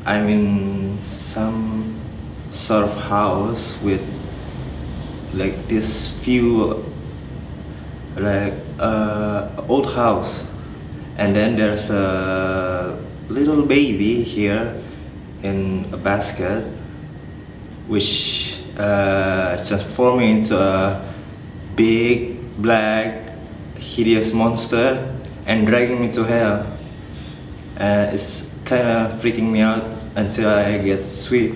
I'm in some sort of house with like this view, like old house, and then there's a little baby here in a basket, which transforming into a big black hideous monster and dragging me to hell. It's kind of freaking me out until I get sweet,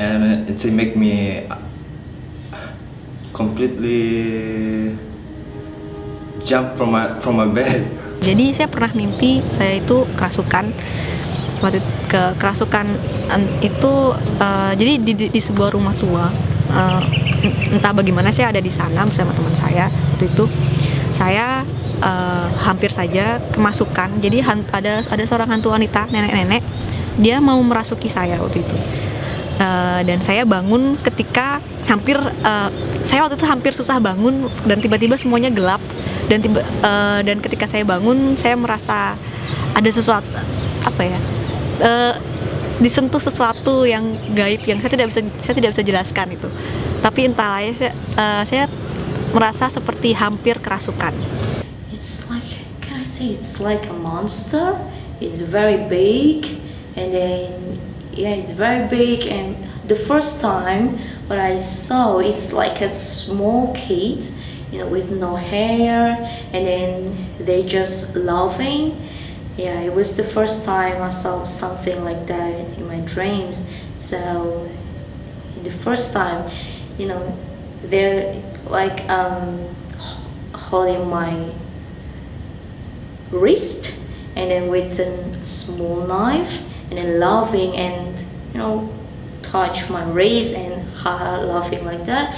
and it make me completely jump from my bed. Jadi saya pernah mimpi saya itu kerasukan. Waktu kerasukan itu jadi di sebuah rumah tua. Entah bagaimana saya ada di sana bersama teman saya. Waktu itu saya hampir saja kemasukan. Jadi ada seorang hantu wanita, nenek-nenek, dia mau merasuki saya waktu itu. Dan saya bangun ketika saya waktu itu hampir susah bangun, dan tiba-tiba semuanya gelap, dan ketika saya bangun saya merasa ada sesuatu, disentuh sesuatu yang gaib yang saya tidak bisa jelaskan itu. Tapi entahlah ya, saya merasa seperti hampir kerasukan. It's like, can I say it's like a monster? It's very big, and then it's very big. And the first time what I saw is like a small kid, with no hair, and then they just laughing. Yeah, it was the first time I saw something like that in my dreams. So, in the first time, they're like holding my wrist, and then with a small knife, and then laughing and touch my wrist and laughing like that.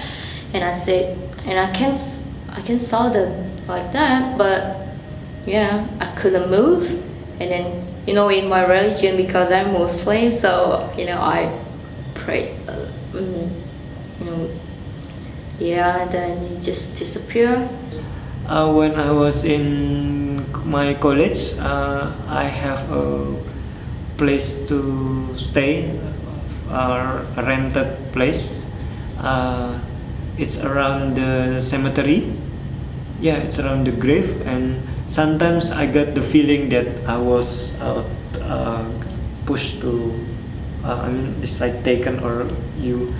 And I said, and I can saw them like that, but I couldn't move. And then in my religion, because I'm Muslim, so I pray, and then it just disappeared. When I was in my college, I have a place to stay, a rented place. It's around the cemetery. Yeah, it's around the grave, and sometimes I got the feeling that I was pushed to. It's like taken, or you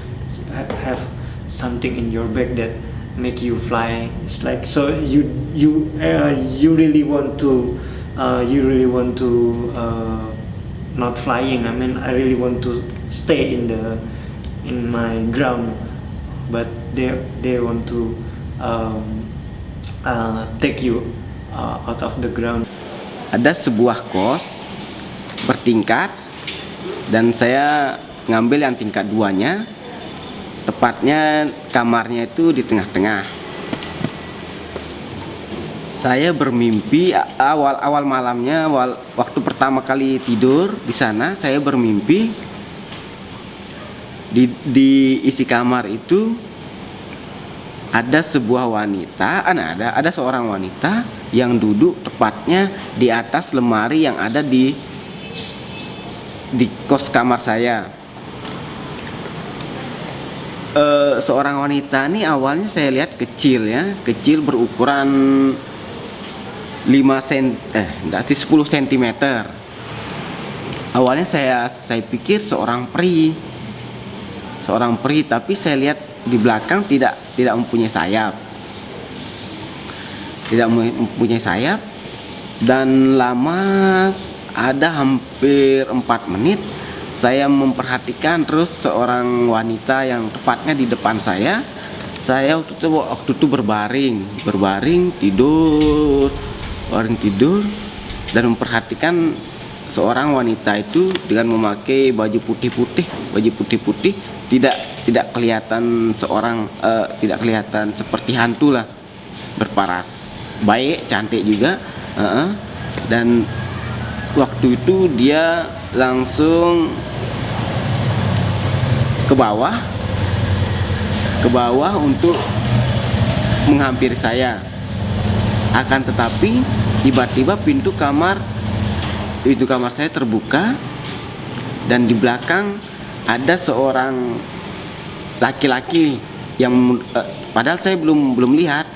have something in your back that make you fly. It's like, so you really want to not flying. I really want to stay in my ground, but they want to take you out of the ground. Ada sebuah kos bertingkat, dan saya ngambil yang tingkat 2-nya. Tepatnya kamarnya itu di tengah-tengah. Saya bermimpi awal malamnya, waktu pertama kali tidur di sana, saya bermimpi di isi kamar itu ada sebuah wanita, ada seorang wanita yang duduk tepatnya di atas lemari yang ada di kos kamar saya. Seorang wanita ini awalnya saya lihat kecil berukuran 10 cm. Awalnya saya pikir seorang peri, tapi saya lihat di belakang tidak mempunyai sayap, dan lama, ada hampir 4 menit. Saya memperhatikan terus seorang wanita yang tepatnya di depan saya. Saya waktu itu berbaring tidur, dan memperhatikan seorang wanita itu dengan memakai baju putih, tidak kelihatan tidak kelihatan seperti hantu lah, berparas baik, cantik juga, dan waktu itu dia langsung ke bawah untuk menghampiri saya. Akan tetapi tiba-tiba pintu kamar saya terbuka, dan di belakang ada seorang laki-laki yang padahal saya belum lihat.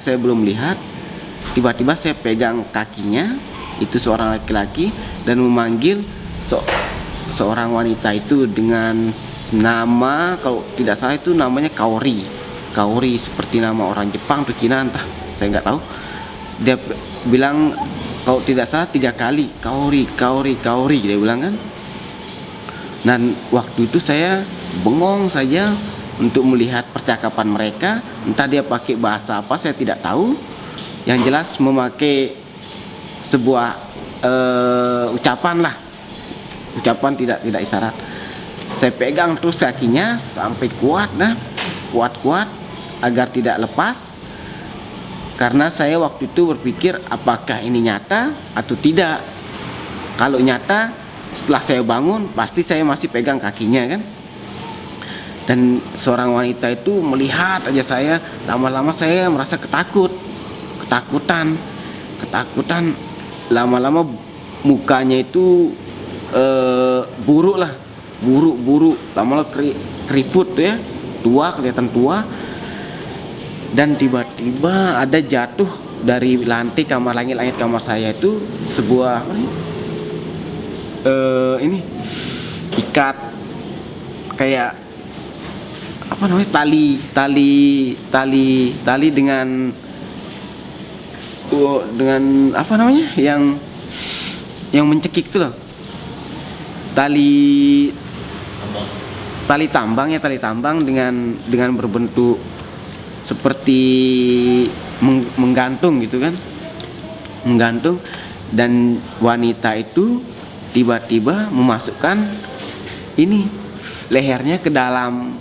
Tiba-tiba saya pegang kakinya, itu seorang laki-laki, dan memanggil seorang wanita itu dengan nama, kalau tidak salah itu namanya Kaori, seperti nama orang Jepang atau Cina, entah, saya nggak tahu. Dia bilang kalau tidak salah 3 kali Kaori, dia bilang kan. Dan waktu itu saya bengong saja untuk melihat percakapan mereka, entah dia pakai bahasa apa saya tidak tahu. Yang jelas memakai sebuah ucapan tidak isyarat. Saya pegang terus kakinya sampai kuat agar tidak lepas, karena saya waktu itu berpikir apakah ini nyata atau tidak. Kalau nyata, setelah saya bangun pasti saya masih pegang kakinya kan. Dan seorang wanita itu melihat aja saya, lama-lama saya merasa ketakutan. Lama-lama mukanya itu buruk, lama-lama keriput ya, kelihatan tua. Dan tiba-tiba ada jatuh dari lantai langit kamar saya itu sebuah ikat kayak apa namanya, tali dengan apa namanya yang mencekik itu loh, tali tambang dengan berbentuk seperti menggantung gitu kan, dan wanita itu tiba-tiba memasukkan lehernya ke dalam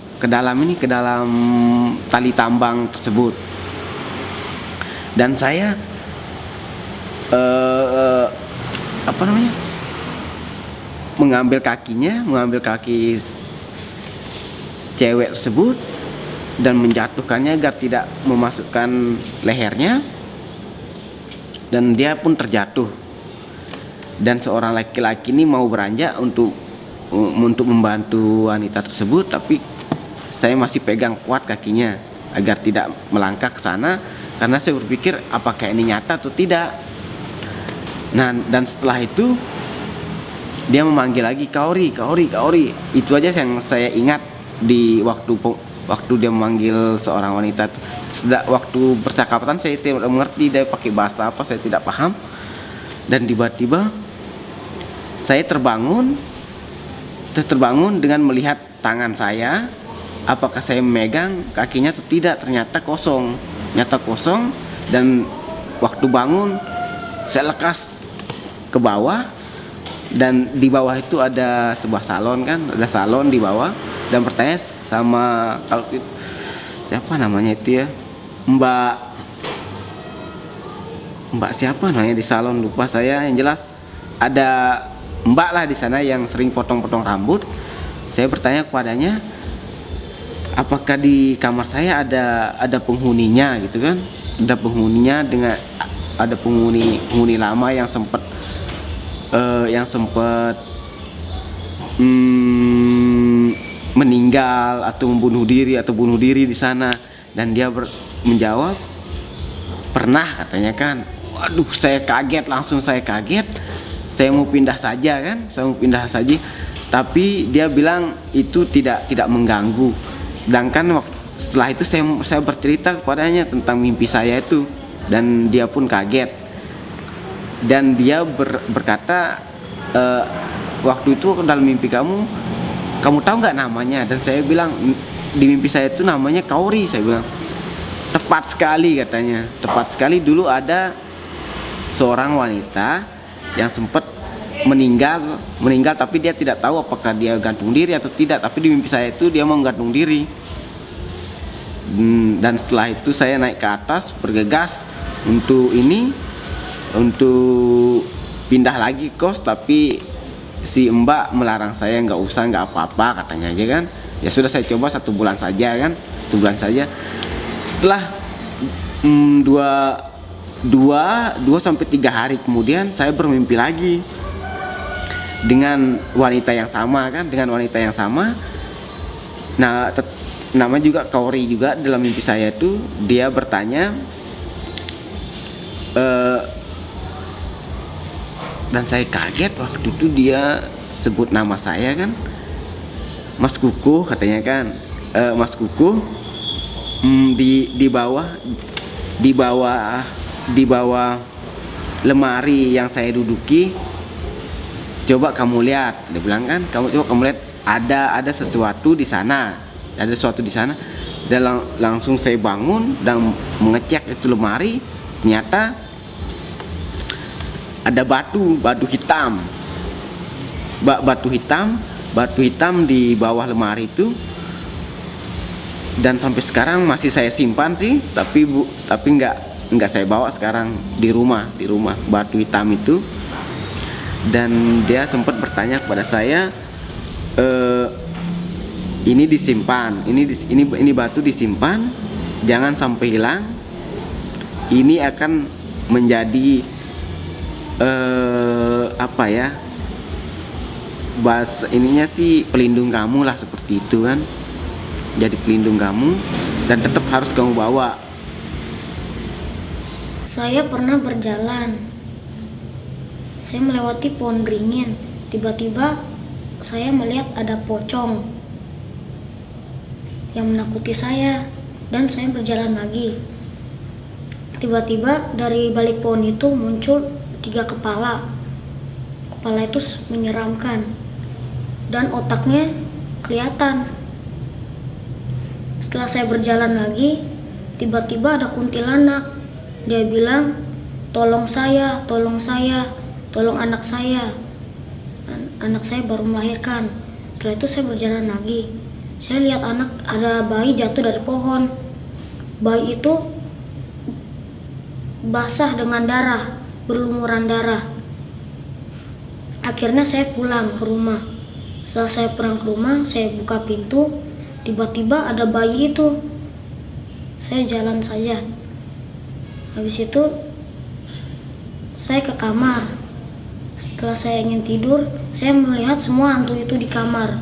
tali tambang tersebut. Dan saya mengambil kaki cewek tersebut dan menjatuhkannya agar tidak memasukkan lehernya, dan dia pun terjatuh. Dan seorang laki-laki ini mau beranjak untuk membantu wanita tersebut, tapi saya masih pegang kuat kakinya agar tidak melangkah ke sana, karena saya berpikir apakah ini nyata atau tidak. Nah, dan setelah itu dia memanggil lagi Kaori. Itu aja yang saya ingat di waktu dia memanggil seorang wanita. Waktu percakapan saya tidak mengerti dia pakai bahasa apa, saya tidak paham. Dan tiba-tiba saya terbangun dengan melihat tangan saya, apakah saya memegang kakinya atau tidak. Ternyata kosong. Dan waktu bangun saya lekas ke bawah, dan di bawah itu ada sebuah salon kan, ada salon di bawah, dan bertanya sama kalau siapa namanya itu ya, Mbak siapa namanya di salon, lupa saya. Yang jelas ada Mbak lah di sana yang sering potong-potong rambut. Saya bertanya kepadanya, apakah di kamar saya ada penghuninya gitu kan? Ada penghuni lama yang sempat meninggal atau bunuh diri di sana. Dan dia menjawab pernah, katanya kan. Waduh, saya kaget. Saya mau pindah saja, tapi dia bilang itu tidak mengganggu. Sedangkan setelah itu saya bercerita kepadanya tentang mimpi saya itu, dan dia pun kaget. Dan dia berkata, waktu itu dalam mimpi kamu tahu nggak namanya? Dan saya bilang di mimpi saya itu namanya Kaori. Saya bilang tepat sekali, katanya. Tepat sekali, dulu ada seorang wanita yang sempat meninggal tapi dia tidak tahu apakah dia gantung diri atau tidak, tapi di mimpi saya itu dia mau gantung diri. Dan setelah itu saya naik ke atas bergegas untuk pindah lagi kos, tapi si Mbak melarang saya, nggak usah, nggak apa-apa, katanya aja kan. Ya sudah, saya coba 1 bulan saja kan, 1 bulan saja. Setelah 2 sampai 3 hari kemudian saya bermimpi lagi. dengan wanita yang sama kan, dengan wanita yang sama. Nah, nama juga Kaori juga dalam mimpi saya itu. Dia bertanya, dan saya kaget waktu itu dia sebut nama saya kan, Mas Kuku katanya kan, Mas Kuku, di bawah lemari yang saya duduki, coba kamu lihat, dia bilang kan, coba kamu lihat ada sesuatu di sana, dan langsung saya bangun dan mengecek itu lemari, ternyata ada batu hitam, batu hitam di bawah lemari itu, dan sampai sekarang masih saya simpan sih, tapi nggak saya bawa sekarang di rumah batu hitam itu. Dan dia sempat bertanya kepada saya, ini disimpan, ini batu disimpan, jangan sampai hilang, ini akan menjadi apa ya, bahasa ininya sih pelindung kamu lah, seperti itu kan, jadi pelindung kamu dan tetap harus kamu bawa. Saya pernah berjalan, saya melewati pohon beringin, tiba-tiba saya melihat ada pocong yang menakuti saya, dan saya berjalan lagi. Tiba-tiba dari balik pohon itu muncul 3 kepala. Kepala itu menyeramkan dan otaknya kelihatan. Setelah saya berjalan lagi, tiba-tiba ada kuntilanak. Dia bilang, tolong saya, tolong anak saya. Anak saya baru melahirkan. Setelah itu saya berjalan lagi. Saya lihat ada bayi jatuh dari pohon. Bayi itu basah dengan darah, berlumuran darah. Akhirnya saya pulang ke rumah. Setelah saya pulang ke rumah, saya buka pintu, tiba-tiba ada bayi itu. Saya jalan saja. Habis itu saya ke kamar. Setelah saya ingin tidur, saya melihat semua hantu itu di kamar.